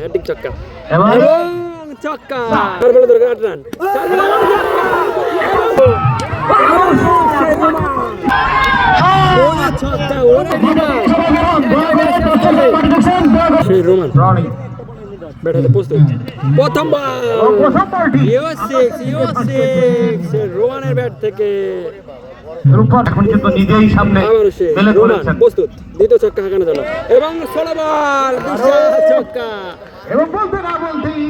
heading ছক্কা এবং ছক্কা চার বলে দরকার 8 রান ছক্কা সেই রোমান ব্যাটাতে প্রস্তুত প্রথম রোমানের ব্যাট থেকে এখন কিন্তু নিজেই সামনে প্রস্তুত দ্বিতীয় ছক্কা হাঁকানো জন্য এবং 16 বল ছক্কা এবং বলতে না বলতেই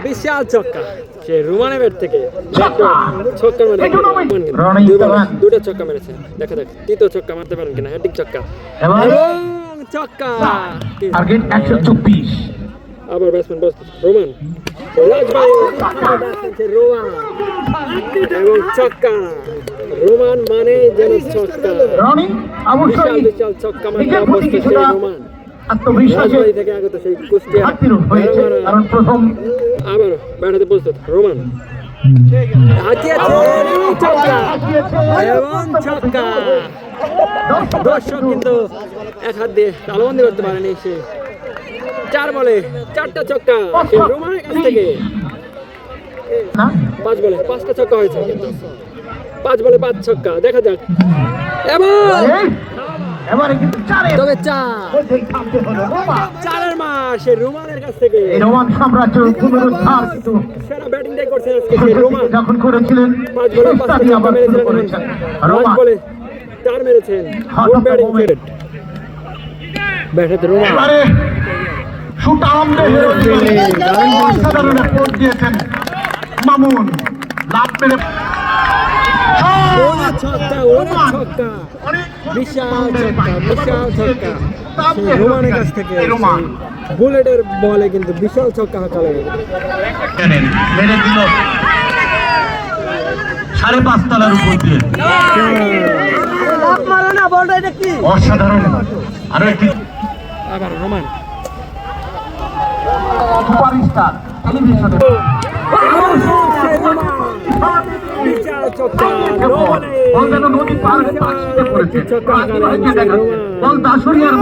বিশাল ছক্কা সে রোমানের ব্যাট থেকে ছক্কা দুটো ছক্কা মেরেছে দেখা যাক তৃতীয় ছক্কা মারতে পারেন কিনা হ্যাট্রিক ছক্কা এবং ছক্কা টার্গেট 124 আবার ব্যাটসম্যান রোমান রাজভাই রোমান এবং ছক্কা রোমান মানে যেন ছক্কা বিশাল বিশাল ছক্কা মারতে অভ্যস্ত সেই রোমান রাজবাড়ি থেকে আগত সেই কুষ্টিয়া আবার ব্যাটাতে প্রস্তুত রোমান দর্শক কিন্তু এক হাত দিয়ে তালবন্দি করতে পারেনি সে 4 বলে 4টা ছক্কা রোমানের কাছ থেকে 5 বলে 5টা ছক্কা হয়েছে 5 বলে 5 ছক্কা দেখা যাক এবারে কিন্তু তবে চারের মাস রোমানের কাছ থেকে রোমান সাম্রাজ্য পুনরুদ্ধার কিন্তু সেরা ব্যাটিংটাই করছেন আজকে সেই রোমান যখন করেছিলেন 5 বলে 5টা ছক্কা মেরেছিলেন রোমান বলে 4 মেরেছেন গুড ব্যাটিং ব্যাটাতে রোমান এবারে সুটাম সাধারণ পোস্ট দিয়েছেন মামুন লাভ মেরে ছক্কা বিশাল ছক্কা রোমানের কাছ থেকে বুলেটের বলে কিন্তু বিশাল ছক্কা হাঁকালো মেরে দিল 5.5 তলার উপর দিয়ে অসাধারণ আরো একটি আবার রোমান সুপারস্টার টেলিভিশনে বিশাল ছক্কা বল যেন নদী পার হয়ে পাশে পড়েছে বল দাসরিয়ার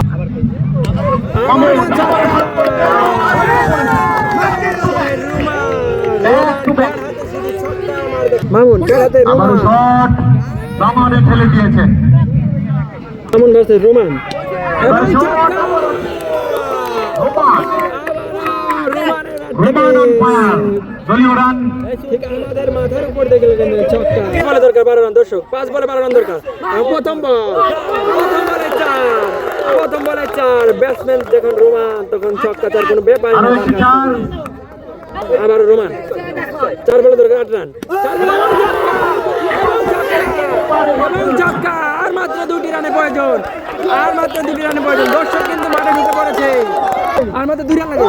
মামুন বেড়াতে রোমান শট রোমানে ঠেলে দিয়েছে Mamun versus Roman Roman on fire দলীয় রান ঠিক আমাদের মাথার উপর দেখলে ছক্কা বলে দরকার 12 রান দর্শক 5 বলে 12 রান দরকার প্রথম বলে 4 ব্যাটসম্যান যখন রোমান তখন ছক্কা তার কোনো ব্যাপার না আবার রোমান 4 বলে দরকার 8 রান ছক্কা আর মাত্র 2টি রানে প্রয়োজন দর্শক কিন্তু মাঠে ঢুকে পড়েছে আর মাত্র 2 রান লাগে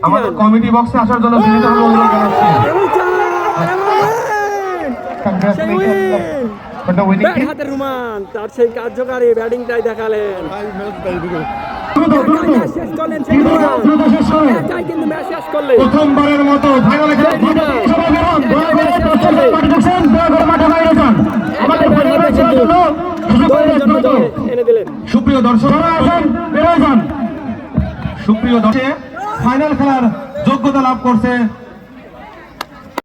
আমাদের কমিটি বক্সে আসার জন্য বিনীতভাবে অনুরোধ জানাচ্ছি হাতে রোমান তার সেই কার্যকারী ব্যাটিংটাই দেখালেন প্রথমবারের মতো সুপ্রিয় দর্শক সুপ্রিয় দর্শক ফাইনাল খেলার যোগ্যতা লাভ করছে